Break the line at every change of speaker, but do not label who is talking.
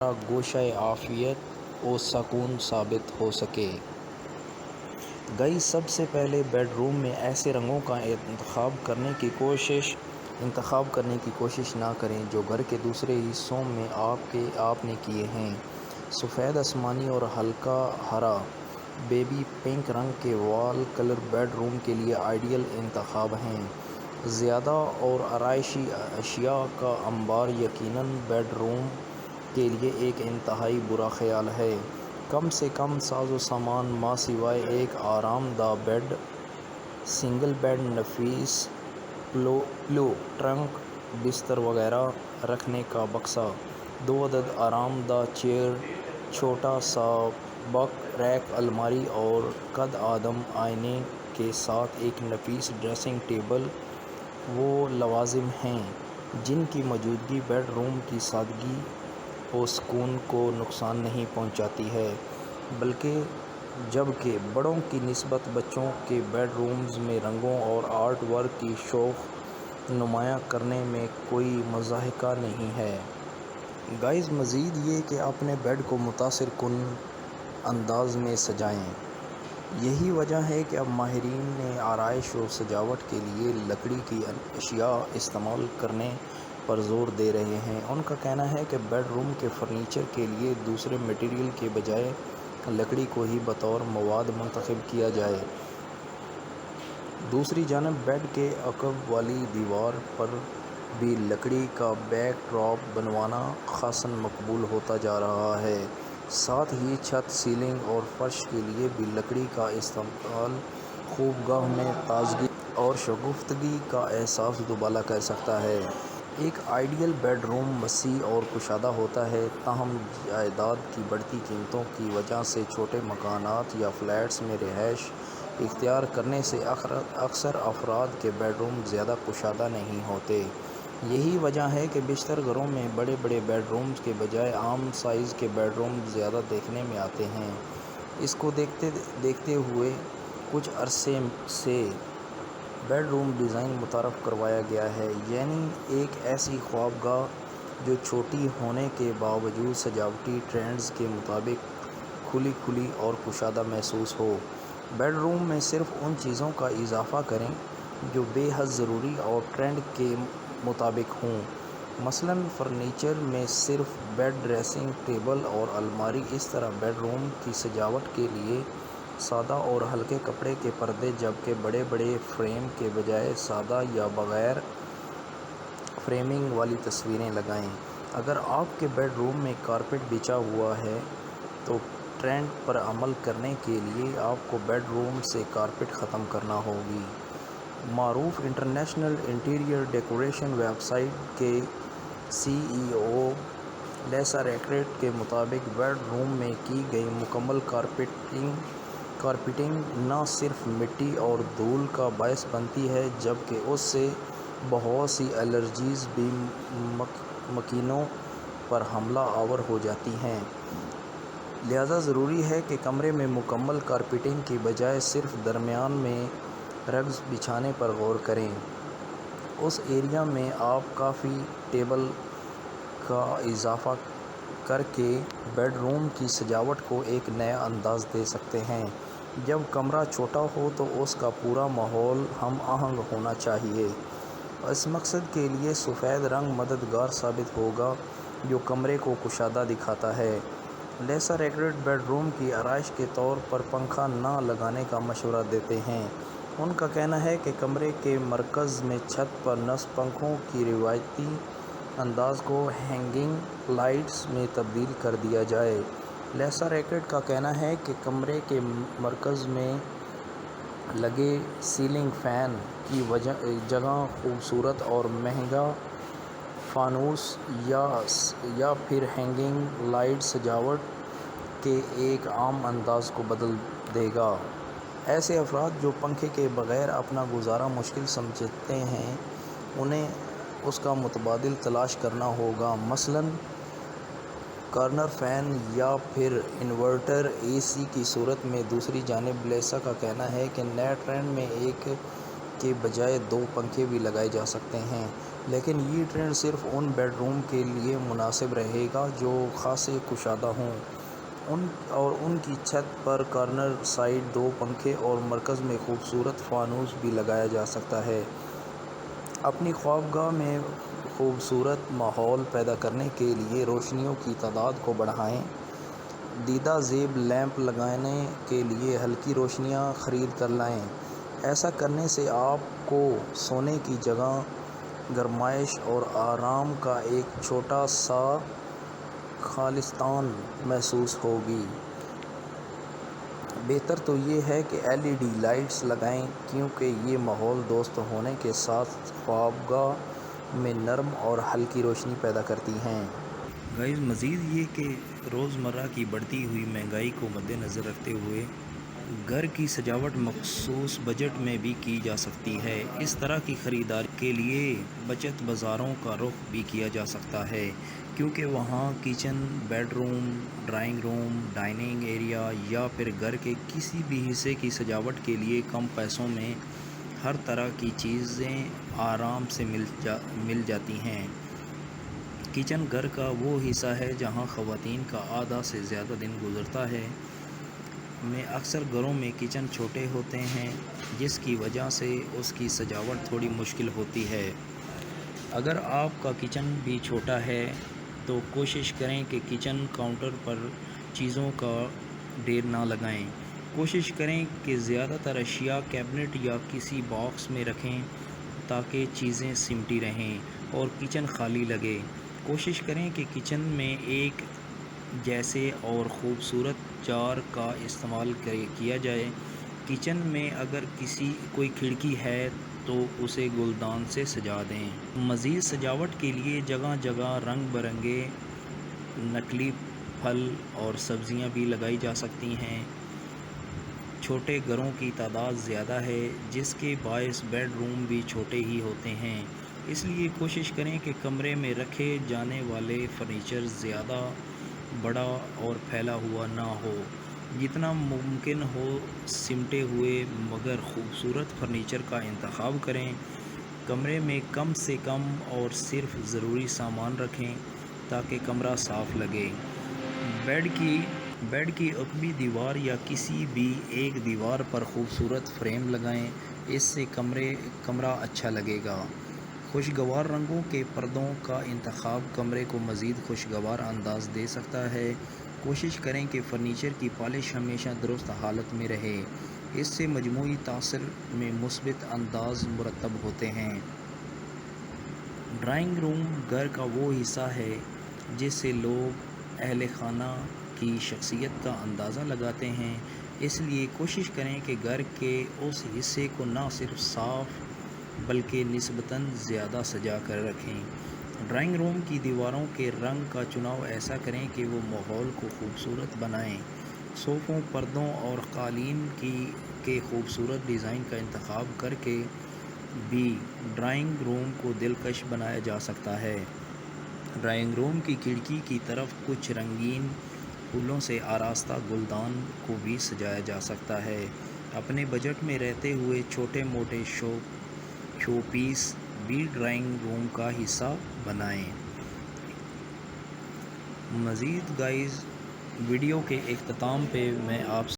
گوشۂ عافیت و سکون ثابت ہو سکے۔ سب سے پہلے بیڈ روم میں ایسے رنگوں کا انتخاب کرنے کی کوشش نہ کریں جو گھر کے دوسرے حصوں میں آپ نے کیے ہیں۔ سفید، آسمانی اور ہلکا ہرا بیبی پنک رنگ کے وال کلر بیڈ روم کے لیے آئیڈیل انتخاب ہیں۔ زیادہ اور آرائشی اشیاء کا انبار یقیناً بیڈ روم کے لیے ایک انتہائی برا خیال ہے۔ کم سے کم ساز و سامان ماں سوائے ایک آرام دہ بیڈ، سنگل بیڈ، نفیس پلو، ٹرنک، بستر وغیرہ رکھنے کا بکسا، 2 عدد آرام دہ چیئر، چھوٹا سا بک ریک، الماری اور قد آدم آئینے کے ساتھ ایک نفیس ڈریسنگ ٹیبل وہ لوازم ہیں جن کی موجودگی بیڈ روم کی سادگی و سکون کو نقصان نہیں پہنچاتی ہے، جبکہ بڑوں کی نسبت بچوں کے بیڈ رومز میں رنگوں اور آرٹ ورک کی شوق نمایاں کرنے میں کوئی مضحکہ نہیں ہے۔ مزید یہ کہ اپنے بیڈ کو متاثر کن انداز میں سجائیں۔ یہی وجہ ہے کہ اب ماہرین نے آرائش و سجاوٹ کے لیے لکڑی کی اشیاء استعمال کرنے پر زور دے رہے ہیں۔ ان کا کہنا ہے کہ بیڈ روم کے فرنیچر کے لیے دوسرے مٹیریل کے بجائے لکڑی کو ہی بطور مواد منتخب کیا جائے۔ دوسری جانب بیڈ کے عقب والی دیوار پر بھی لکڑی کا بیک ڈراپ بنوانا خاصاً مقبول ہوتا جا رہا ہے۔ ساتھ ہی چھت، سیلنگ اور فرش کے لیے بھی لکڑی کا استعمال خوابگاہ میں تازگی اور شگفتگی کا احساس دوبالا کر سکتا ہے۔ ایک آئیڈیل بیڈ روم وسیع اور کشادہ ہوتا ہے، تاہم جائیداد کی بڑھتی قیمتوں کی وجہ سے چھوٹے مکانات یا فلیٹس میں رہائش اختیار کرنے سے اکثر افراد کے بیڈ روم زیادہ کشادہ نہیں ہوتے۔ یہی وجہ ہے کہ بیشتر گھروں میں بڑے بڑے بیڈ رومز کے بجائے عام سائز کے بیڈ روم زیادہ دیکھنے میں آتے ہیں۔ اس کو دیکھتے ہوئے کچھ عرصے سے بیڈ روم ڈیزائن متعارف کروایا گیا ہے، یعنی ایک ایسی خوابگاہ جو چھوٹی ہونے کے باوجود سجاوٹی ٹرینڈز کے مطابق کھلی اور کشادہ محسوس ہو۔ بیڈ روم میں صرف ان چیزوں کا اضافہ کریں جو بے حد ضروری اور ٹرینڈ کے مطابق ہوں۔ مثلاً فرنیچر میں صرف بیڈ، ڈریسنگ ٹیبل اور الماری۔ اس طرح بیڈ روم کی سجاوٹ کے لیے سادہ اور ہلکے کپڑے کے پردے، جبکہ بڑے بڑے فریم کے بجائے سادہ یا بغیر فریمنگ والی تصویریں لگائیں۔ اگر آپ کے بیڈ روم میں کارپیٹ بچھا ہوا ہے تو ٹرینڈ پر عمل کرنے کے لیے آپ کو بیڈ روم سے کارپیٹ ختم کرنا ہوگی۔ معروف international interior decoration website کے CEO لیسا ریکارڈ کے مطابق بیڈ روم میں کی گئی مکمل کارپیٹنگ نہ صرف مٹی اور دھول کا باعث بنتی ہے جبکہ اس سے بہت سی الرجیز بھی مکینوں پر حملہ آور ہو جاتی ہیں۔ لہذا ضروری ہے کہ کمرے میں مکمل کارپیٹنگ کی بجائے صرف درمیان میں رگز بچھانے پر غور کریں۔ اس ایریا میں آپ کافی ٹیبل کا اضافہ کر کے بیڈ روم کی سجاوٹ کو ایک نیا انداز دے سکتے ہیں۔ جب کمرہ چھوٹا ہو تو اس کا پورا ماحول ہم آہنگ ہونا چاہیے۔ اس مقصد کے لیے سفید رنگ مددگار ثابت ہوگا جو کمرے کو کشادہ دکھاتا ہے۔ لیسا ریکارڈ بیڈ روم کی آرائش کے طور پر پنکھا نہ لگانے کا مشورہ دیتے ہیں۔ ان کا کہنا ہے کہ کمرے کے مرکز میں چھت پر نصب پنکھوں کی روایتی انداز کو ہینگنگ لائٹس میں تبدیل کر دیا جائے۔ لیسا ریکارڈ کا کہنا ہے کہ کمرے کے مرکز میں لگے سیلنگ فین کی جگہ خوبصورت اور مہنگا فانوس یا پھر ہینگنگ لائٹ سجاوٹ کے ایک عام انداز کو بدل دے گا۔ ایسے افراد جو پنکھے کے بغیر اپنا گزارا مشکل سمجھتے ہیں انہیں اس کا متبادل تلاش کرنا ہوگا، مثلاً کارنر فین یا پھر انورٹر AC کی صورت میں۔ دوسری جانب لیسا کا کہنا ہے کہ نئے ٹرینڈ میں ایک کے بجائے 2 پنکھے بھی لگائے جا سکتے ہیں لیکن یہ ٹرینڈ صرف ان بیڈ روم کے لیے مناسب رہے گا جو خاصے کشادہ ہوں، ان کی چھت پر کارنر سائڈ 2 پنکھے اور مرکز میں خوبصورت فانوس بھی لگایا جا سکتا ہے۔ اپنی خوابگاہ میں خوبصورت ماحول پیدا کرنے کے لیے روشنیوں کی تعداد کو بڑھائیں۔ دیدہ زیب لیمپ لگانے کے لیے ہلکی روشنیاں خرید کر لائیں۔ ایسا کرنے سے آپ کو سونے کی جگہ، گرمائش اور آرام کا ایک چھوٹا سا خالصتان محسوس ہوگی۔ بہتر تو یہ ہے کہ LED لائٹس لگائیں کیونکہ یہ ماحول دوست ہونے کے ساتھ خوابگاہ میں نرم اور ہلکی روشنی پیدا کرتی ہیں۔ گائز، مزید یہ کہ روزمرہ کی بڑھتی ہوئی مہنگائی کو مد نظر رکھتے ہوئے گھر کی سجاوٹ مخصوص بجٹ میں بھی کی جا سکتی ہے۔ اس طرح کی خریداری کے لیے بچت بازاروں کا رخ بھی کیا جا سکتا ہے، کیونکہ وہاں kitchen, bed room, drawing room, dining area یا پھر گھر کے کسی بھی حصے کی سجاوٹ کے لیے کم پیسوں میں ہر طرح کی چیزیں آرام سے مل جاتی ہیں۔ کچن گھر کا وہ حصہ ہے جہاں خواتین کا آدھا سے زیادہ دن گزرتا ہے۔ اکثر گھروں میں کچن چھوٹے ہوتے ہیں، جس کی وجہ سے اس کی سجاوٹ تھوڑی مشکل ہوتی ہے۔ اگر آپ کا کچن بھی چھوٹا ہے تو کوشش کریں کہ کچن کاؤنٹر پر چیزوں کا ڈھیر نہ لگائیں۔ کوشش کریں کہ زیادہ تر اشیاء کیبنٹ یا کسی باکس میں رکھیں تاکہ چیزیں سمٹی رہیں اور کچن خالی لگے۔ کوشش کریں کہ کچن میں ایک جیسے اور خوبصورت جار کا استعمال کیا جائے۔ کچن میں اگر کوئی کھڑکی ہے تو اسے گلدان سے سجا دیں۔ مزید سجاوٹ کے لیے جگہ جگہ رنگ برنگے نکلی پھل اور سبزیاں بھی لگائی جا سکتی ہیں۔ چھوٹے گھروں کی تعداد زیادہ ہے، جس کے باعث بیڈ روم بھی چھوٹے ہی ہوتے ہیں، اس لیے کوشش کریں کہ کمرے میں رکھے جانے والے فرنیچر زیادہ بڑا اور پھیلا ہوا نہ ہو۔ جتنا ممکن ہو سمٹے ہوئے مگر خوبصورت فرنیچر کا انتخاب کریں۔ کمرے میں کم سے کم اور صرف ضروری سامان رکھیں تاکہ کمرہ صاف لگے۔ بیڈ کی عقبی دیوار یا کسی بھی ایک دیوار پر خوبصورت فریم لگائیں، اس سے کمرہ اچھا لگے گا۔ خوشگوار رنگوں کے پردوں کا انتخاب کمرے کو مزید خوشگوار انداز دے سکتا ہے۔ کوشش کریں کہ فرنیچر کی پالش ہمیشہ درست حالت میں رہے، اس سے مجموعی تاثر میں مثبت انداز مرتب ہوتے ہیں۔ ڈرائنگ روم گھر کا وہ حصہ ہے جس سے لوگ اہل خانہ کی شخصیت کا اندازہ لگاتے ہیں، اس لیے کوشش کریں کہ گھر کے اس حصے کو نہ صرف صاف بلکہ نسبتاً زیادہ سجا کر رکھیں۔ ڈرائنگ روم کی دیواروں کے رنگ کا چناؤ ایسا کریں کہ وہ ماحول کو خوبصورت بنائیں۔ صوفوں، پردوں اور قالین کے خوبصورت ڈیزائن کا انتخاب کر کے بھی ڈرائنگ روم کو دلکش بنایا جا سکتا ہے۔ ڈرائنگ روم کی کھڑکی کی طرف کچھ رنگین پھولوں سے آراستہ گلدان کو بھی سجایا جا سکتا ہے۔ اپنے بجٹ میں رہتے ہوئے چھوٹے موٹے شو پیس بھی ڈرائنگ روم کا حصہ بنائیں۔ مزید گائز، ویڈیو کے اختتام پہ میں آپ